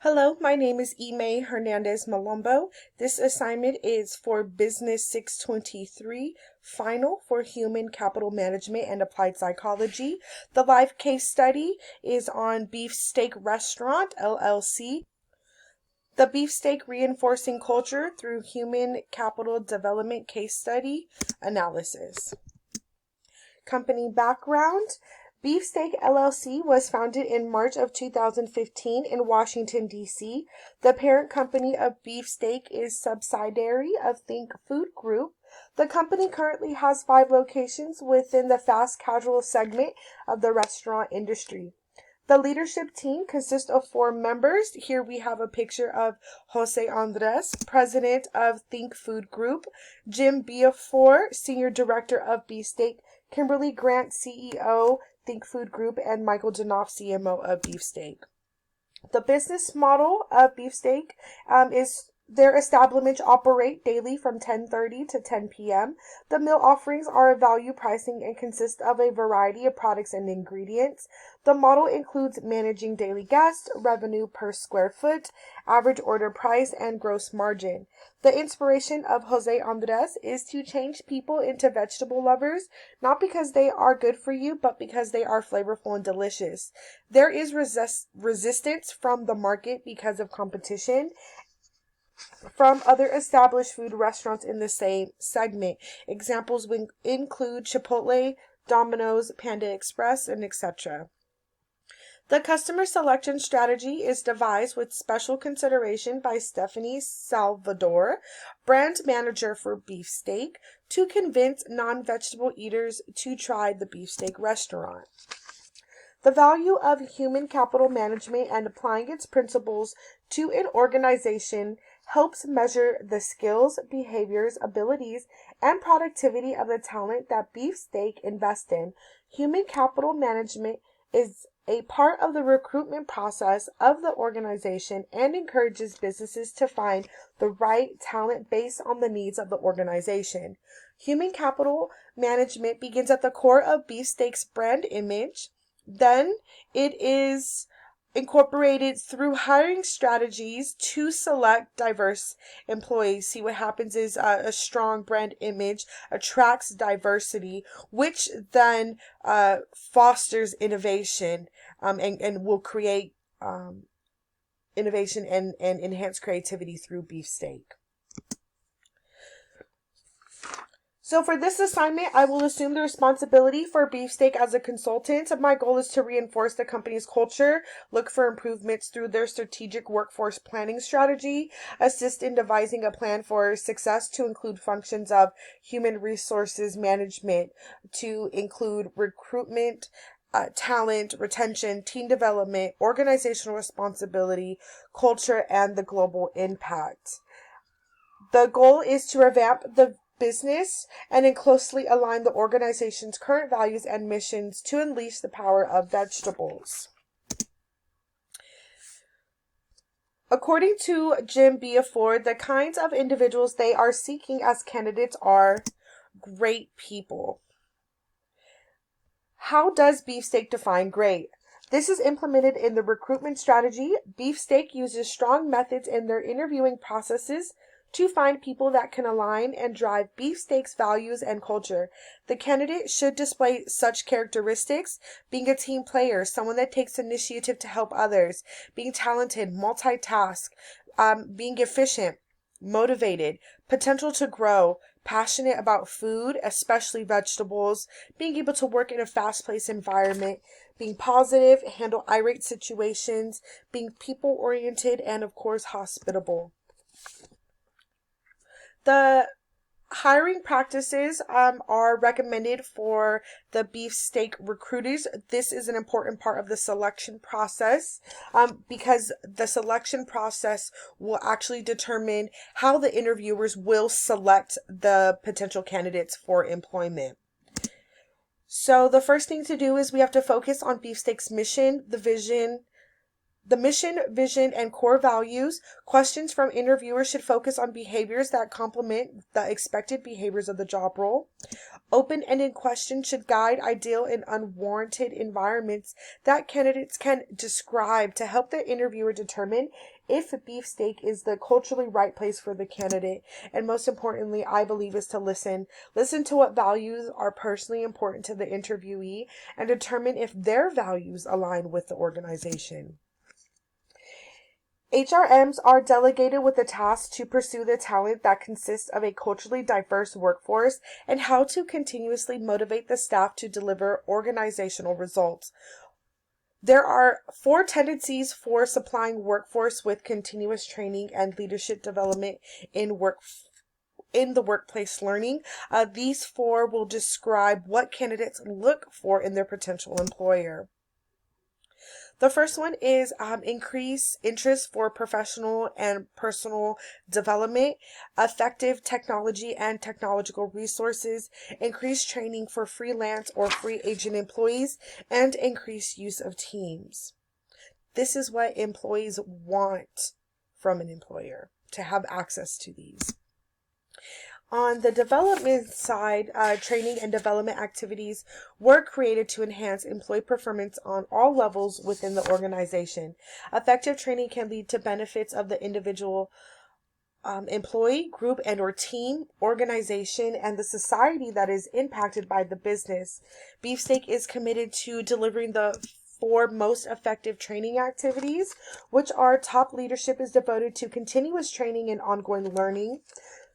Hello, my name is Ime Hernandez Malombo. This assignment is for Business 623, Final for Human Capital Management and Applied Psychology. The live case study is on Beefsteak Restaurant, LLC. The Beefsteak Reinforcing Culture Through Human Capital Development Case Study Analysis. Company background. Beefsteak LLC was founded in March of 2015 in Washington, D.C. The parent company of Beefsteak is subsidiary of Think Food Group. The company currently has 5 locations within the fast casual segment of the restaurant industry. The leadership team consists of 4 members. Here we have a picture of Jose Andres, president of Think Food Group, Jim Biafor, senior director of Beefsteak, Kimberly Grant, CEO, Think Food Group, and Michael Janoff, CMO of Beefsteak. The business model of Beefsteak is their establishments operate daily from 10:30 to 10 p.m. The meal offerings are a value pricing and consist of a variety of products and ingredients. The model includes managing daily guests, revenue per square foot, average order price, and gross margin. The inspiration of Jose Andres is to change people into vegetable lovers, not because they are good for you, but because they are flavorful and delicious. There is resistance from the market because of competition from other established food restaurants in the same segment. Examples would include Chipotle, Domino's, Panda Express, and etc. The customer selection strategy is devised with special consideration by Stephanie Salvador, brand manager for Beefsteak, to convince non-vegetable eaters to try the Beefsteak restaurant. The value of human capital management and applying its principles to an organization helps measure the skills, behaviors, abilities, and productivity of the talent that Beefsteak invests in. Human capital management is a part of the recruitment process of the organization and encourages businesses to find the right talent based on the needs of the organization. Human capital management begins at the core of Beefsteak's brand image. Then it is incorporated through hiring strategies to select diverse employees. See, what happens is a strong brand image attracts diversity, which then fosters innovation and will create innovation and enhance creativity through Beefsteak. So for this assignment, I will assume the responsibility for Beefsteak as a consultant. My goal is to reinforce the company's culture, look for improvements through their strategic workforce planning strategy, assist in devising a plan for success to include functions of human resources management, to include recruitment, talent, retention, team development, organizational responsibility, culture, and the global impact. The goal is to revamp the business and then closely align the organization's current values and missions to unleash the power of vegetables. According to Jim Biafor, the kinds of individuals they are seeking as candidates are great people. How does Beefsteak define great? This is implemented in the recruitment strategy. Beefsteak uses strong methods in their interviewing processes to find people that can align and drive Beefsteak's values and culture. The candidate should display such characteristics: being a team player, someone that takes initiative to help others, being talented, multitask, being efficient, motivated, potential to grow, passionate about food, especially vegetables, being able to work in a fast-paced environment, being positive, handle irate situations, being people-oriented, and of course, hospitable. The hiring practices are recommended for the Beefsteak recruiters. This is an important part of the selection process because the selection process will actually determine how the interviewers will select the potential candidates for employment. So the first thing to do is we have to focus on Beefsteak's mission, the vision, The mission, vision, and core values. Questions from interviewers should focus on behaviors that complement the expected behaviors of the job role. Open-ended questions should guide ideal and unwarranted environments that candidates can describe to help the interviewer determine if Beefsteak is the culturally right place for the candidate. And most importantly, I believe, is to listen. Listen to what values are personally important to the interviewee and determine if their values align with the organization. HRMs are delegated with the task to pursue the talent that consists of a culturally diverse workforce and how to continuously motivate the staff to deliver organizational results. There are 4 tendencies for supplying workforce with continuous training and leadership development in the workplace learning. These 4 will describe what candidates look for in their potential employer. The first one is increase interest for professional and personal development, effective technology and technological resources, increase training for freelance or free agent employees, and increase use of teams. This is what employees want from an employer, to have access to these. On the development side, training and development activities were created to enhance employee performance on all levels within the organization. Effective training can lead to benefits of the individual employee, group, and or team, organization, and the society that is impacted by the business. Beefsteak is committed to delivering the 4 most effective training activities, which are: top leadership is devoted to continuous training and ongoing learning.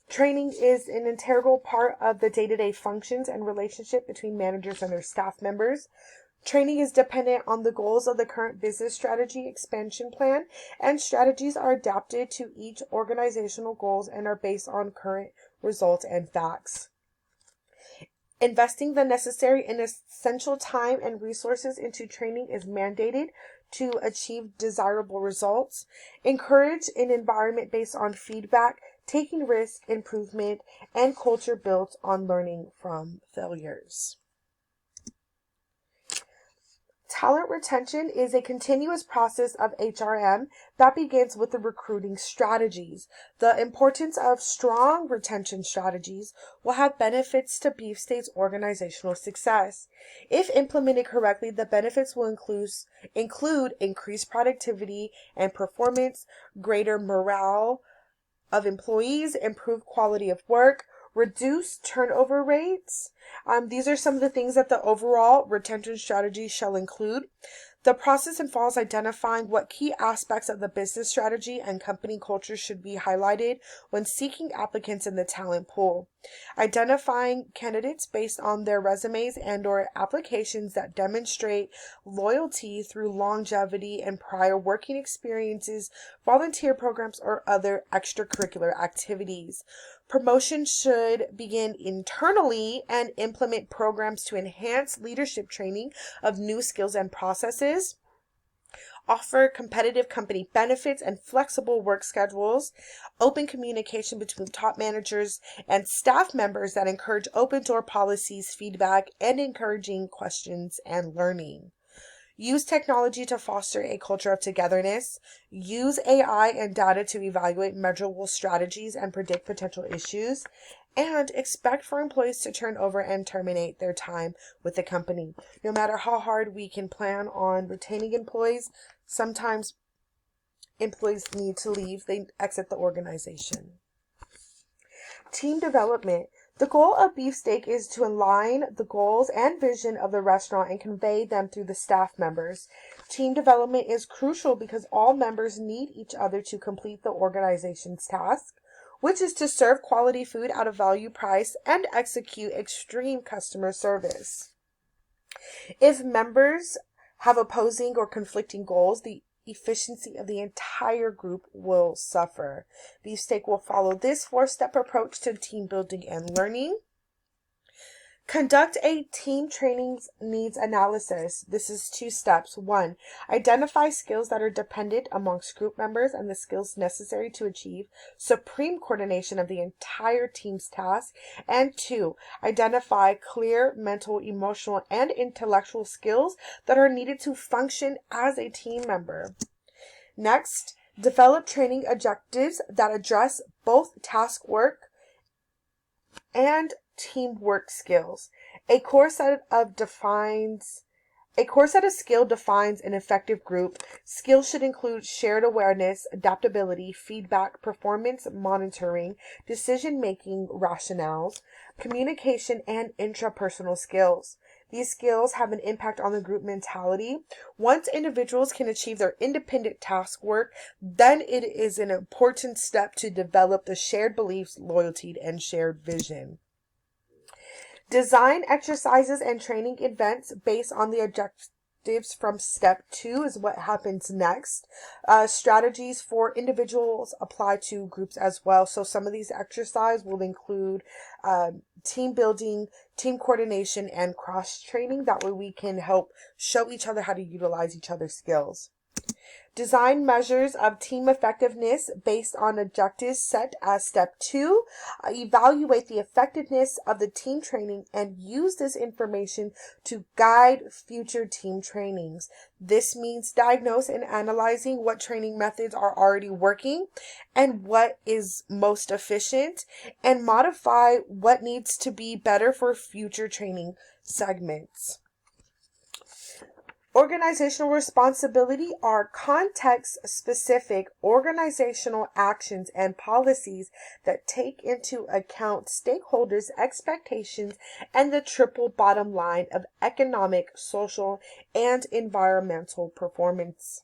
Training is an integral part of the day-to-day functions and relationship between managers and their staff members. Training is dependent on the goals of the current business strategy expansion plan, and strategies are adapted to each organizational goals and are based on current results and facts. Investing the necessary and essential time and resources into training is mandated to achieve desirable results. Encourage an environment based on feedback, taking risk, improvement, and culture built on learning from failures. Talent retention is a continuous process of HRM that begins with the recruiting strategies. The importance of strong retention strategies will have benefits to Beefsteak's organizational success. If implemented correctly, the benefits will include increased productivity and performance, greater morale of employees, improved quality of work, reduced turnover rates. These are some of the things that the overall retention strategy shall include. The process involves identifying what key aspects of the business strategy and company culture should be highlighted when seeking applicants in the talent pool. Identifying candidates based on their resumes and or applications that demonstrate loyalty through longevity and prior working experiences, volunteer programs, or other extracurricular activities. Promotion should begin internally and implement programs to enhance leadership training of new skills and processes. Offer competitive company benefits and flexible work schedules. Open communication between top managers and staff members that encourage open door policies, feedback, and encouraging questions and learning. Use technology to foster a culture of togetherness. Use AI and data to evaluate measurable strategies and predict potential issues. And expect for employees to turn over and terminate their time with the company. No matter how hard we can plan on retaining employees, sometimes employees need to leave. They exit the organization. Team development. The goal of Beefsteak is to align the goals and vision of the restaurant and convey them through the staff members. Team development is crucial because all members need each other to complete the organization's task, which is to serve quality food at a value price and execute extreme customer service. If members have opposing or conflicting goals, the efficiency of the entire group will suffer. Beefsteak will follow this 4-step approach to team building and learning. Conduct a team trainings needs analysis. This is 2 steps. 1, identify skills that are dependent amongst group members and the skills necessary to achieve supreme coordination of the entire team's task. And 2, identify clear mental, emotional, and intellectual skills that are needed to function as a team member. Next, develop training objectives that address both task work and teamwork skills. A core set of skill defines an effective group. Skills should include shared awareness, adaptability, feedback, performance monitoring, decision-making rationales, communication, and intrapersonal skills. These skills have an impact on the group mentality. Once individuals can achieve their independent task work, then it is an important step to develop the shared beliefs, loyalty, and shared vision. Design exercises and training events based on the objectives from step 2 is what happens next. Strategies for individuals apply to groups as well. So some of these exercises will include team building, team coordination, and cross training. That way we can help show each other how to utilize each other's skills. Design measures of team effectiveness based on objectives set as step 2. Evaluate the effectiveness of the team training and use this information to guide future team trainings. This means diagnose and analyzing what training methods are already working and what is most efficient, and modify what needs to be better for future training segments. Organizational responsibility are context-specific organizational actions and policies that take into account stakeholders' expectations and the triple bottom line of economic, social, and environmental performance.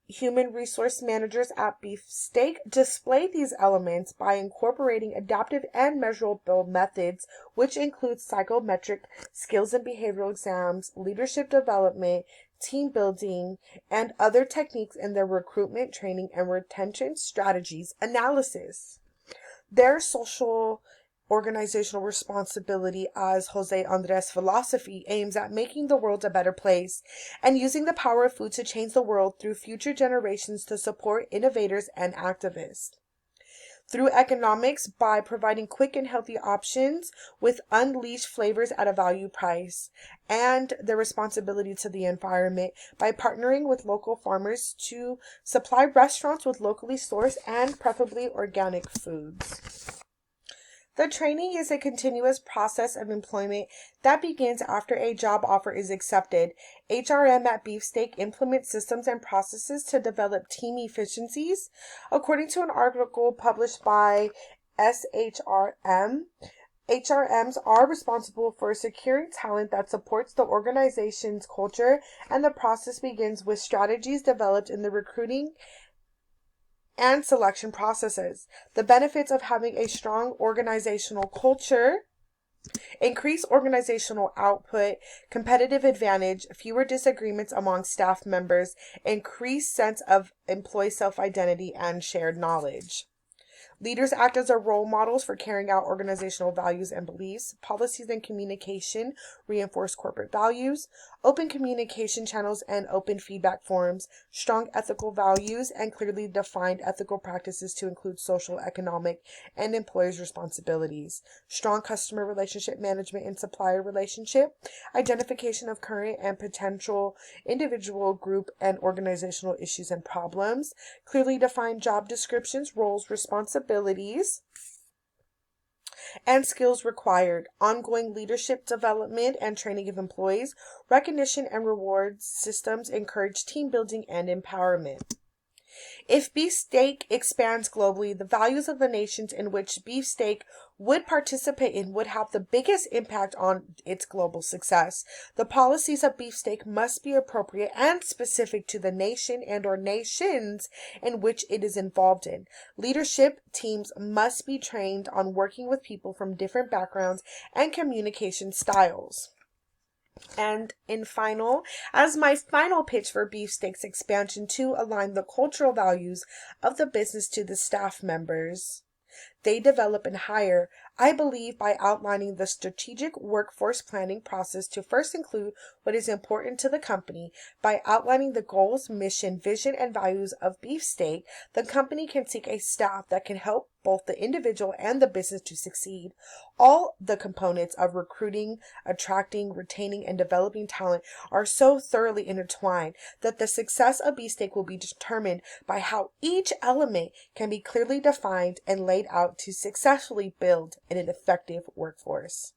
Human resource managers at Beefsteak display these elements by incorporating adaptive and measurable methods, which include psychometric skills and behavioral exams, leadership development, team building, and other techniques in their recruitment, training, and retention strategies analysis. Their social organizational responsibility as Jose Andres' philosophy aims at making the world a better place and using the power of food to change the world through future generations to support innovators and activists. Through economics, by providing quick and healthy options with unleashed flavors at a value price, and their responsibility to the environment by partnering with local farmers to supply restaurants with locally sourced and preferably organic foods. The training is a continuous process of employment that begins after a job offer is accepted. HRM at Beefsteak implements systems and processes to develop team efficiencies. According to an article published by SHRM, HRMs are responsible for securing talent that supports the organization's culture, and the process begins with strategies developed in the recruiting and selection processes. The benefits of having a strong organizational culture: increase organizational output, competitive advantage, fewer disagreements among staff members, increased sense of employee self-identity, and shared knowledge. Leaders act as role models for carrying out organizational values and beliefs. Policies and communication reinforce corporate values. Open communication channels and open feedback forums. Strong ethical values and clearly defined ethical practices to include social, economic, and employers' responsibilities. Strong customer relationship management and supplier relationship. Identification of current and potential individual, group, and organizational issues and problems. Clearly defined job descriptions, roles, responsibilities, and skills required. Ongoing leadership development and training of employees. Recognition and reward systems encourage team building and empowerment. If Beefsteak expands globally, the values of the nations in which Beefsteak would participate in would have the biggest impact on its global success. The policies of Beefsteak must be appropriate and specific to the nation and/or nations in which it is involved in. Leadership teams must be trained on working with people from different backgrounds and communication styles. And as my final pitch for Beefsteak's expansion to align the cultural values of the business to the staff members they develop and hire, I believe by outlining the strategic workforce planning process to first include what is important to the company. By outlining the goals, mission, vision, and values of Beefsteak, the company can seek a staff that can help both the individual and the business to succeed. All the components of recruiting, attracting, retaining, and developing talent are so thoroughly intertwined that the success of Beefsteak will be determined by how each element can be clearly defined and laid out to successfully build an effective workforce.